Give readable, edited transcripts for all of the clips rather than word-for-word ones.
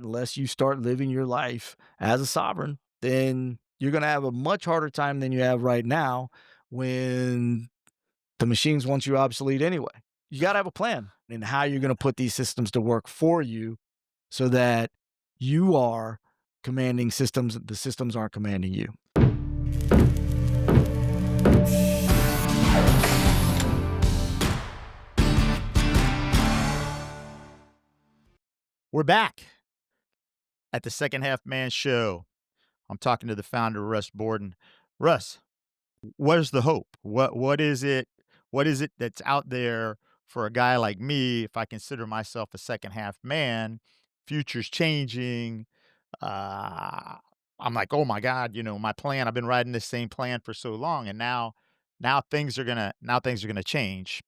unless you start living your life as a sovereign, then you're going to have a much harder time than you have right now when the machines want you obsolete anyway. You got to have a plan in how you're going to put these systems to work for you so that you are commanding systems, the systems aren't commanding you. We're back at the Second Half Man Show. I'm talking to the founder, Russ Borden. Russ, what is the hope? What is it? What is it that's out there for a guy like me if I consider myself a second half man? Future's changing. I'm like, oh my God, my plan. I've been riding this same plan for so long, and now things are gonna change.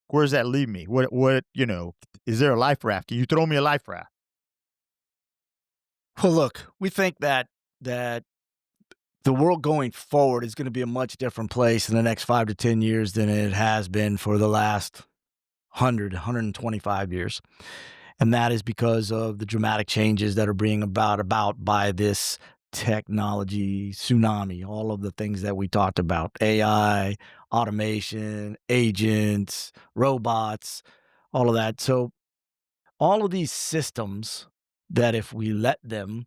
Where does that leave me? What is there a life raft? Can you throw me a life raft? Well, look, we think that the world going forward is going to be a much different place in the next 5 to 10 years than it has been for the last 125 years. And that is because of the dramatic changes that are being about by this technology tsunami, all of the things that we talked about, AI, automation, agents, robots, all of that. So all of these systems that if we let them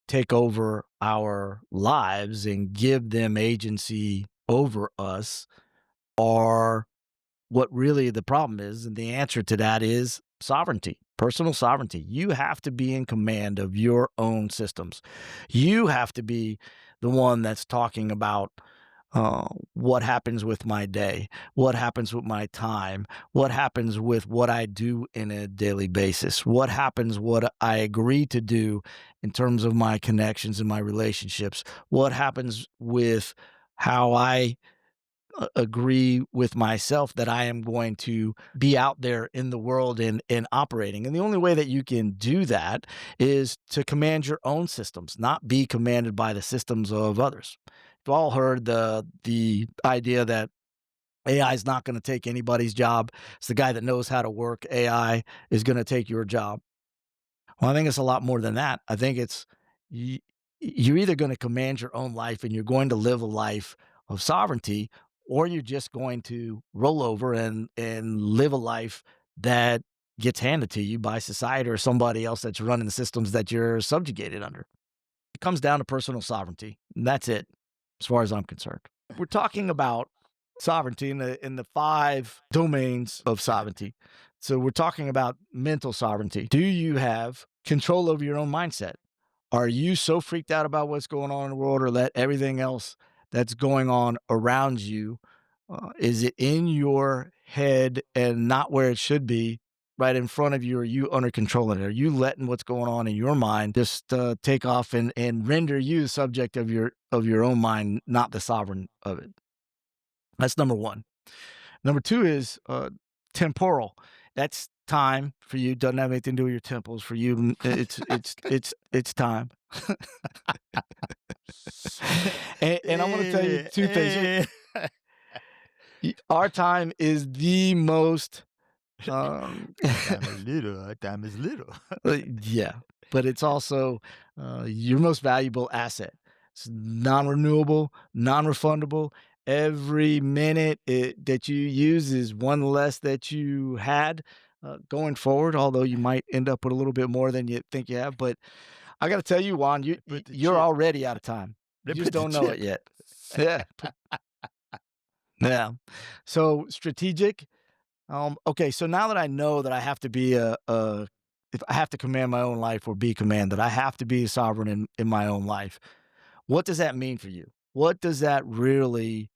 take over our lives and give them agency over us are what really the problem is. And the answer to that is sovereignty, personal sovereignty. You have to be in command of your own systems. You have to be the one that's talking about what happens with my day, what happens with my time, what happens with what I do in a daily basis, what happens, what I agree to do in terms of my connections and my relationships, what happens with how I agree with myself that I am going to be out there in the world and operating. And the only way that you can do that is to command your own systems, not be commanded by the systems of others. We've all heard the idea that AI is not going to take anybody's job. It's the guy that knows how to work AI is going to take your job. Well, I think it's a lot more than that. I think it's you're either going to command your own life and you're going to live a life of sovereignty, or you're just going to roll over and live a life that gets handed to you by society or somebody else that's running the systems that you're subjugated under. It comes down to personal sovereignty. And that's it, as far as I'm concerned. We're talking about sovereignty in the 5 domains of sovereignty. So we're talking about mental sovereignty. Do you have control over your own mindset? Are you so freaked out about what's going on in the world, or let everything else that's going on around you, is it in your head and not where it should be, right in front of you? Are you under control of it? Are you letting what's going on in your mind just take off and render you the subject of your own mind, not the sovereign of it? That's number 1. Number 2 is temporal. That's time for you. Doesn't have anything to do with your temples. For you, it's time. and I'm going to tell you 2 things. Our time is the most Time is little. yeah, but it's also your most valuable asset. It's non-renewable, non-refundable. Every minute that you use is one less that you had going forward, although you might end up with a little bit more than you think you have. But I got to tell you, Juan, you're already out of time. You just don't know it yet. Yeah. Yeah. So strategic. Okay, so now that I know that I have to be if I have to command my own life or be commanded, I have to be a sovereign in my own life. What does that mean for you? What does that really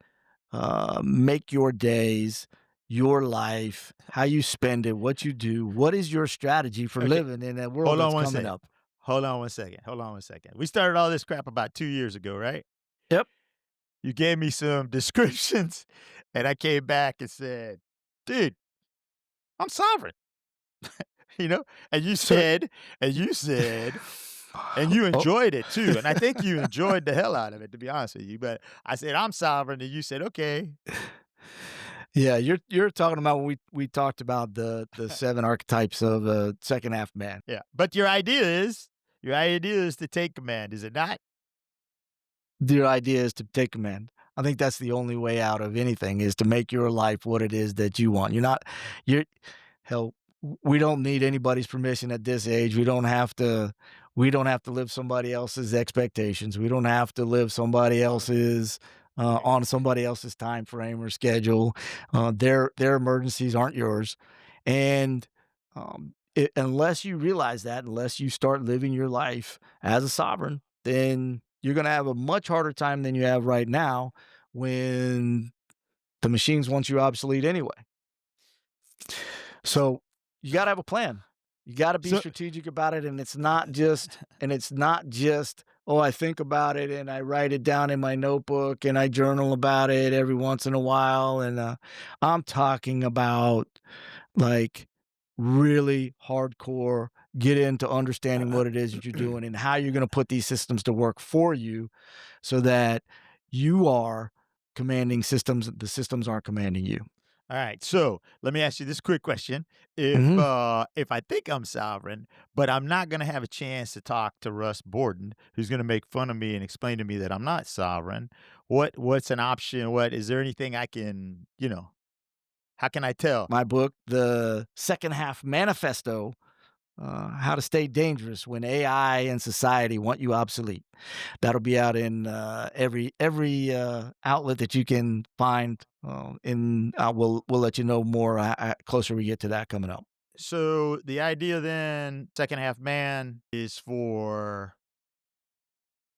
make your days, your life, how you spend it, what you do? What is your strategy for living in a world that's coming up? Hold on one second. We started all this crap about 2 years ago, right? Yep. You gave me some descriptions, and I came back and said, dude, I'm sovereign. And you said, and you enjoyed it too. And I think you enjoyed the hell out of it, to be honest with you. But I said, I'm sovereign. And you said, okay. Yeah, you're talking about when we talked about the 7 archetypes of a second half man. Yeah, but your idea is to take command, is it not? Their idea is to take command. I think that's the only way out of anything is to make your life what it is that you want. You're hell, we don't need anybody's permission at this age. We don't have to live somebody else's expectations. We don't have to live somebody else's on somebody else's time frame or schedule. Their emergencies aren't yours. And unless you realize that, unless you start living your life as a sovereign, then you're going to have a much harder time than you have right now when the machines want you obsolete anyway. So you got to have a plan. You got to be So strategic about it. And it's not just, oh, I think about it and I write it down in my notebook and I journal about it every once in a while. And I'm talking about like really hardcore get into understanding what it is that you're doing and how you're going to put these systems to work for you so that you are commanding systems, the systems aren't commanding you. all right, so let me ask you this quick question. If Mhm. if I think I'm sovereign, but I'm not gonna have a chance to talk to Russ Borden, who's gonna make fun of me and explain to me that I'm not sovereign, what's an option? What is there anything I can, how can I tell? My book, The Second Half Manifesto, How to Stay Dangerous When AI and Society Want You Obsolete. That'll be out in every outlet that you can find. We'll let you know more closer we get to that coming up. So the idea then, second half man, is for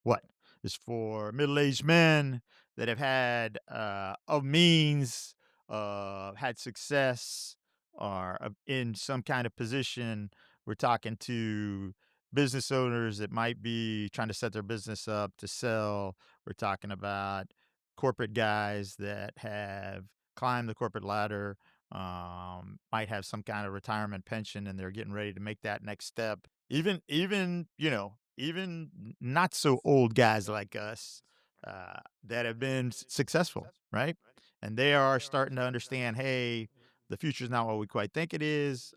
what? Is for middle-aged men that have had of means, had success, are in some kind of position. We're talking to business owners that might be trying to set their business up to sell. We're talking about corporate guys that have climbed the corporate ladder, might have some kind of retirement pension, and they're getting ready to make that next step. Even not so old guys like us that have been successful, right? And they are starting to understand, hey, the future is not what we quite think it is.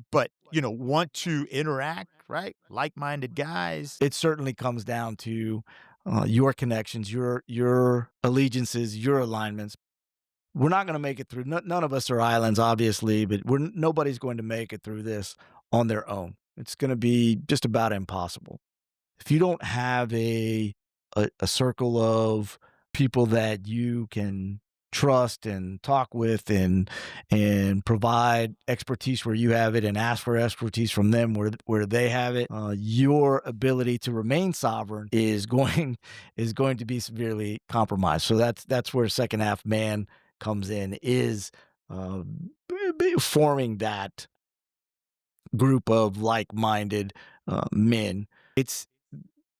But want to interact, right? Like-minded guys. It certainly comes down to your connections, your allegiances, your alignments. We're not going to make it through. None of us are islands, obviously, but nobody's going to make it through this on their own. It's going to be just about impossible. If you don't have a circle of people that you can trust and talk with and provide expertise where you have it and ask for expertise from them where they have it, your ability to remain sovereign is going to be severely compromised. So that's where second half man comes in, is uh, forming that group of like-minded men. It's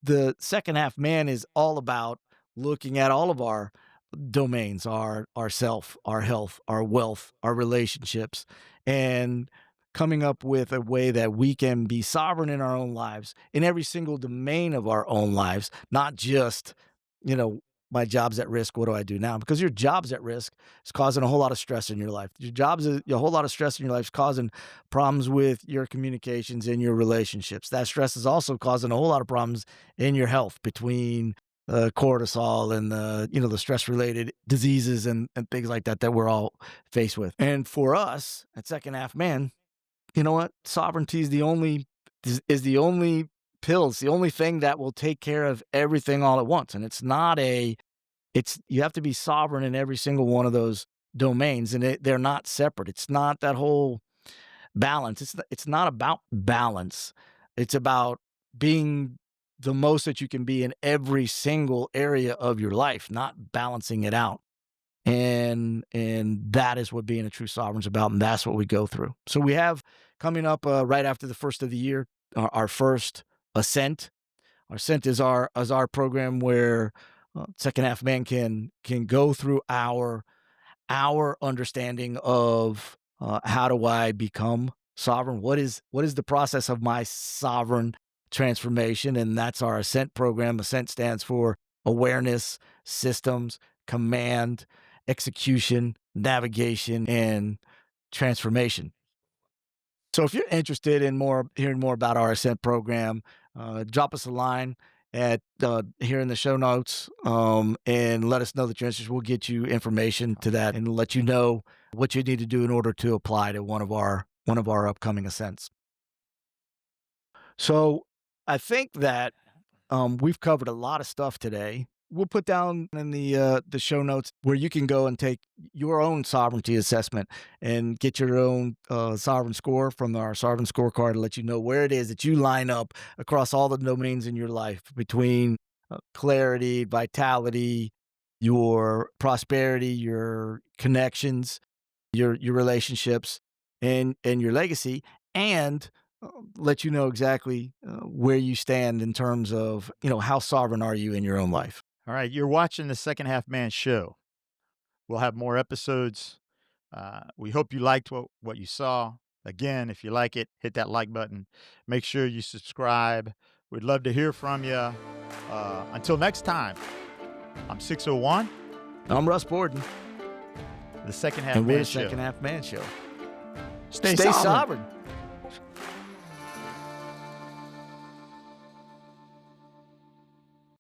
the second half man is all about looking at all of our domains, our self, our health, our wealth, our relationships, and coming up with a way that we can be sovereign in our own lives, in every single domain of our own lives, not just, you know, my job's at risk. What do I do now? Because your job's at risk is causing a whole lot of stress in your life. Your job's a whole lot of stress in your life is causing problems with your communications and your relationships. That stress is also causing a whole lot of problems in your health between cortisol and the stress related diseases and things like that that we're all faced with. And for us at second half man, you know what? Sovereignty is the only pill. It's the only thing that will take care of everything all at once. And it's you have to be sovereign in every single one of those domains, and they're not separate. It's not that whole balance. It's not about balance. It's about being the most that you can be in every single area of your life, not balancing it out. And that is what being a true sovereign's about, and that's what we go through. So we have coming up right after the first of the year, our first ASCENT. Our ASCENT is our program where second half man can go through our understanding of how do I become sovereign? What is the process of my sovereign transformation? And that's our ASCENT program. ASCENT stands for awareness, systems, command, execution, navigation, and transformation. So if you're interested in hearing more about our ASCENT program, drop us a line at here in the show notes, and let us know that you're interested. We'll get you information to that and let you know what you need to do in order to apply to one of our upcoming ASCENTs. So I think that we've covered a lot of stuff today. We'll put down in the show notes where you can go and take your own sovereignty assessment and get your own sovereign score from our sovereign scorecard to let you know where it is that you line up across all the domains in your life between clarity, vitality, your prosperity, your connections, your relationships, and your legacy, and let you know exactly where you stand in terms of how sovereign are you in your own life. All right, you're watching the Second Half Man Show. We'll have more episodes. We hope you liked what you saw. Again, if you like it, hit that like button. Make sure you subscribe. We'd love to hear from you. Until next time, I'm 601, I'm Russ Borden, the Second Half and we're Man the Show. Second Half Man Show. Stay Stay sovereign. sovereign.